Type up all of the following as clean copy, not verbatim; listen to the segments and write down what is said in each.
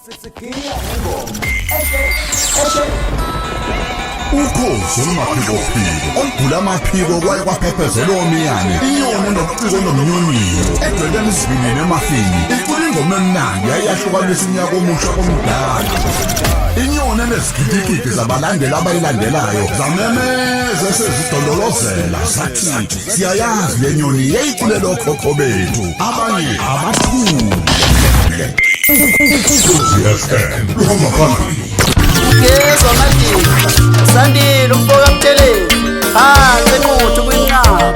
Ukhozi olumaphiko olugula amaphiko kwaye kwaphephezela omiyane inyoni nobuciko nomnyunyu edweleni isivinini emafini icula ingoma emnandi yayahlukanisa unyaka omusha omdala inyoni enezigidigidi zabalandeli abayilandelayo zamemeza sezidololozela zathi siyayazi le nyoni yayiculela okhokho bethu abanye abathule luhamba phambili Ngezwa manje sandile umfoka mthelezi phansi enquthu kwinqaba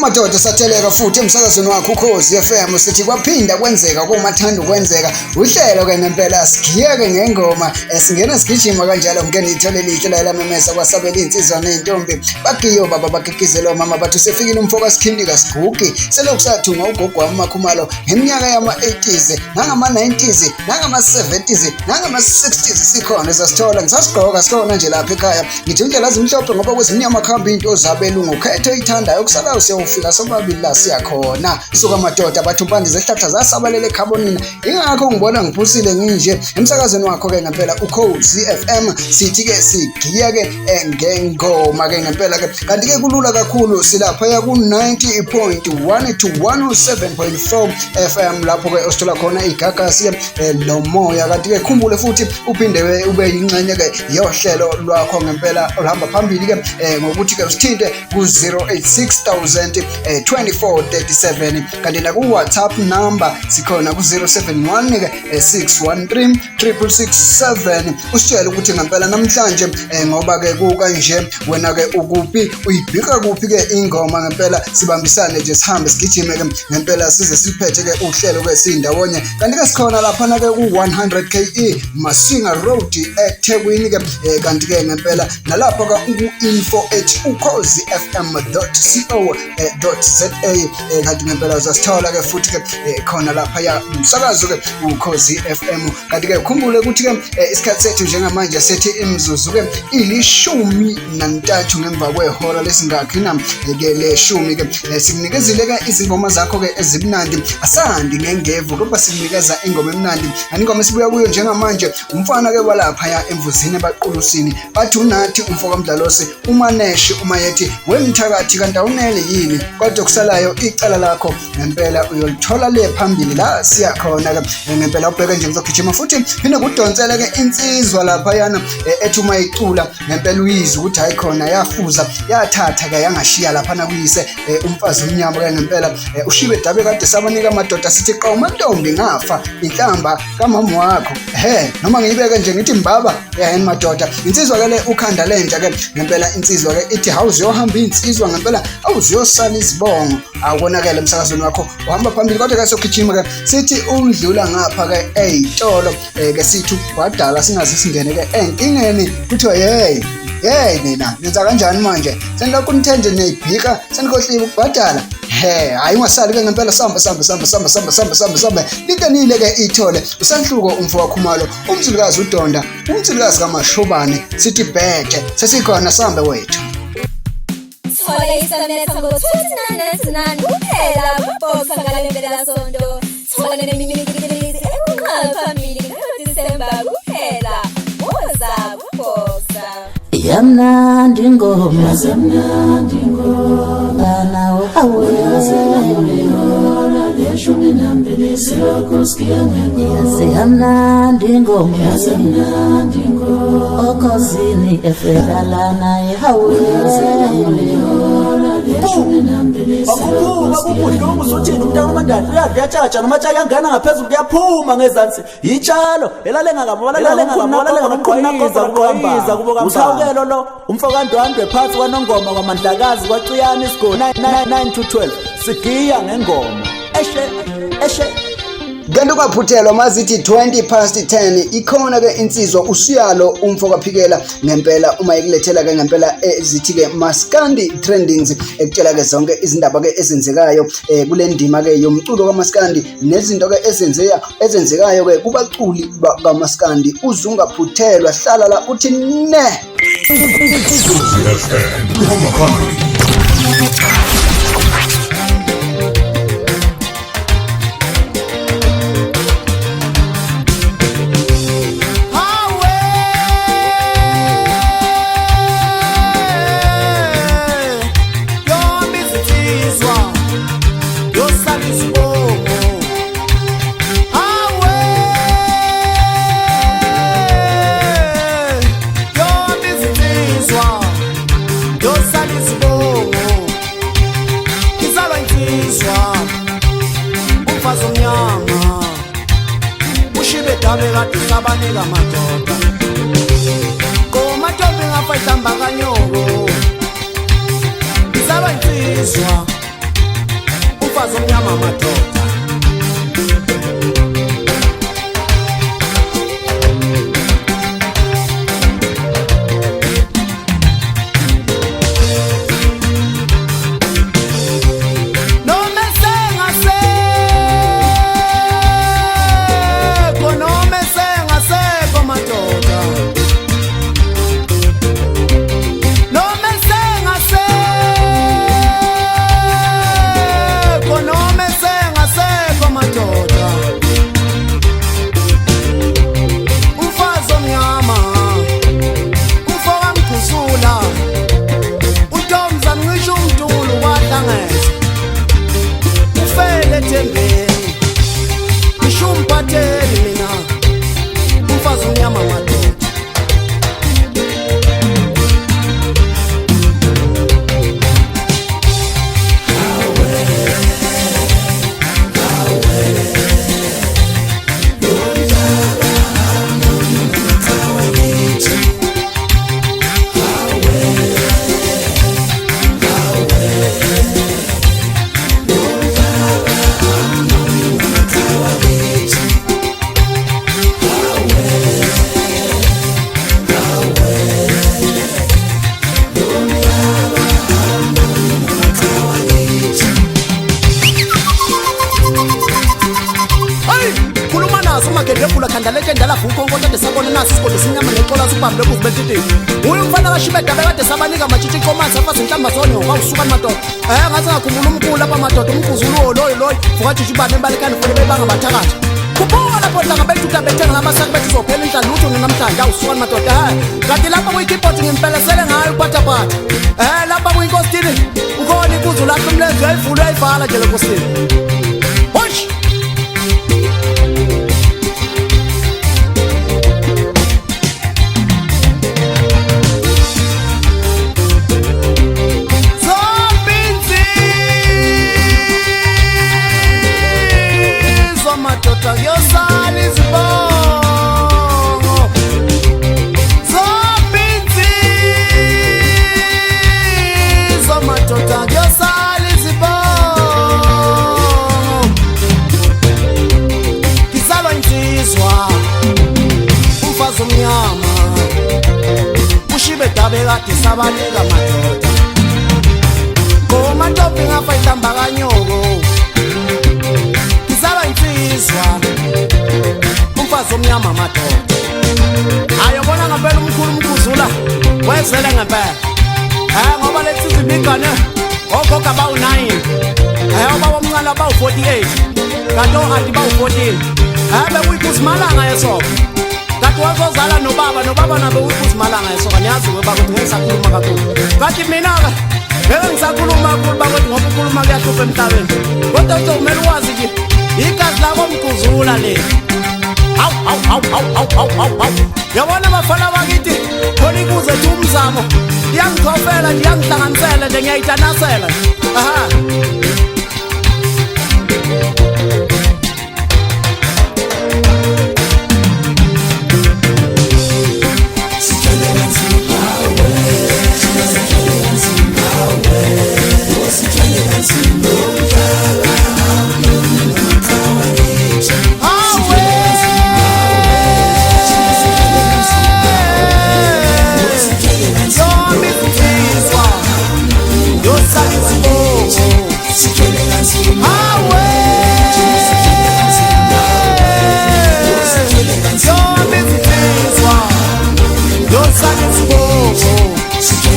Madoda satheleka futhi emsakazweni wakho Ukhozi FM sithi kwaphinda kwenzeka kumathanda ukwenzeka uhlelo ke ngempela sigiyeke ngengoma singena sigijima kanjalo ngene ithole lihle la memesa kwasabela insizwa nentombi bagiyo baba bagigizela mama bathu sefikile umfoka sikhindika sigugi selokhu sathunga ugogo wami Khumalo ngeminyaka yama 80s nangama 90s nangama 70s nangama 60s sikhona sasithola ngisasigqoka sona nje lapha ekhaya ngithi indlela zimhlophe ngoba kwezimnyama khamba into zabelungu khetho ithandayo kusalayo siyofika sobabili la siyakhona suka madoda bathu bandi zehlahla zasabalele ekharbonini ingakho ngibona ngiphusile nginje emsakazweni wakho ke ngempela Ukhozi FM sithi ke sigiya ke ngengoma ke ngempela ke kanti ke kulula kakhulu silapha ya ku 90.1 to 107.4 FM lapho ke osithola khona igagasi nomoya kanti ke khumbule futhi uphinde ube yingxenye ke yohlelo lwakho ngempela olihamba phambili ke ngokuthi ke usithinte ku 086000 2437 kanti na ku WhatsApp number sikhona ku 071 ke 613 667 usitshela ukuthi ngempela namhlanje ngoba ke kukanje wena ke ukuphi uyibhika kuphi ke ingoma ngempela sibambisane nje sihambe sigijime ke ngempela size siphethe ke uhlelo ke sindawonye kanti ke sikhona lapha na ke ku 100 KE Masinga Road eThekwini ke kanti ke ngempela nalapha ka info@ukhozifm.co.za kanti ngempela uzasithola ke futhi ke khona lapha ya umsakazo ke Ukhozi FM kanti ke ukhumbule ukuthi ke isikhathi sethu njengamanje sethi imizuzu ke ilishumi nantathu ngemva kwehora lesingakhina ke leshumi ke sikunikezile ke izingoma zakho ke ezimnandi asandi ngengevu kodwa sikunikeza ingoma emnandi ingoma esibuya kuyo njengamanje umfana ke walapha ya emvuzini ebaqhulusini bathi unathi umfoka mdlalosi umaneshi umayethi wemthakathi kanti awunele yini kodwa kusalayo icala lakho ngempela uyolithola le phambili la siyakhona ke ngempela ubheke nje ngizogijima futhi phinde kudonsele ke insizwa lapha yana ethi uma icula ngempela uyizwa ukuthi hayi khona yafuza yathatha ke yangashiya lapha na kuyise umfazi omnyama ke ngempela ushibe dabe kade sabanika amadoda sithi qawuma ntombi ngafa inhlamba kamama wakho noma ngiyibeke nje ngithi mbaba yena madoda insizwa ke le ukhanda lenja ke ngempela insizwa ke ithi hawuziyohamba insizwa ngempela awuziyosala izibongo awubonakala emsakazweni wakho uhamba phambili kodwa ke sogijima ke sithi undlula ngapha ke eyitolo ke sithi wadala singaze singene ke enkingeni kuthiwa hey nina nenza kanjani manje senilokhu nithenje neyibhika senikhohliwe ukubhadala hayi ungasali ke ngempela samba likanile ke ithole uSahluko umfoka Khumalo umzulukazi uDonda umzulukazi kaMashobane sithi bheke sesikhona sambe wethu Thola isanetha ngo-29.99 kuphela kuboxa ngalendlela sonto. Thola neminikili ekuqala phambili ngoDisemba kuphela. Woza kuboxa. Yamnandi ngoma nawe yamnandi ngoma okhosini efela naye Bakukudla umuzothini umntana omandala uyatshatsha noma tsha yangana ngaphezulu kuyaphuma ngezansi itshalo elalenga ngamaqwayiza kuboka mthawukelo lo umfoka Ndwandwe phansi kwanongoma kwaMandlakazi kwaCiyani isigoni 9 to 12 sigiya ngengoma eshe kanti ungaphuthelwa mazithi 10:20 ikhona ke insizwa usiyalo umfo kaphikela ngempela uma ikulethela ke ngempela ezithi ke Maskandi Trendings ekutshela ke zonke izindaba ke ezenzekayo kule ndima ke yomculo kaMaskandi nezinto ke ezenzekayo ke kubaculi kaMaskandi. Uzungaphuthelwa, hlala la uthi ne. Luhamba phambili. Sabanika madoda komatombi ngapha ihlamba kanyoko izaba insizwa umfazi omnyama madoda sabanika machichi komanzi afazi inhlamba zonyo wawusuka madoda ngathi ngakhumbula umkhulu lapha madoda umkhuzulu loyi fukathi jibane embalekani fune bebanga bathakathi kuphuka lapho dlanga bethuta bethenga ngamasaka bethi zophela inhlamba lutho namhlanje awusuka madoda kanti lapha kuyikipoti ngimpelesele ngayo uphathaphatha lapha kuyinkositini ukhona ikuzo lapho umlenze uyayivula uyayivala nje lenkosini hosh. Bekade sabanika madoda komatombi ngapha ihlamba kanyoko izaba insizwa umfazi omnyama madoda ayobona ngempela umkhulu umkhuzula wezele ngempela ngoba letsizwe imigane ogoga bawu-9 obaba omncane bawu-48 kanti o-anti bawu-14 bekuyiphuzimalanga yesoka kanti wazozala nobaba nabo uyiphuzimalanga yesoka niyazi-ke bakuthi ngeke ngisakhuluma kakhulu kanti mina-ke ngeke ngisakhuluma kakhulu bakuthi ngoba ukhuluma kuyahlupha emhlabeni kodwa uzomele uwazi nje igazi lakomkhuzula le hawu yabona bafana bakithi khona ikuze ethi umzamo iyangithofela nje iyangihlanganisela nje ngiyayitanasela aha. oh.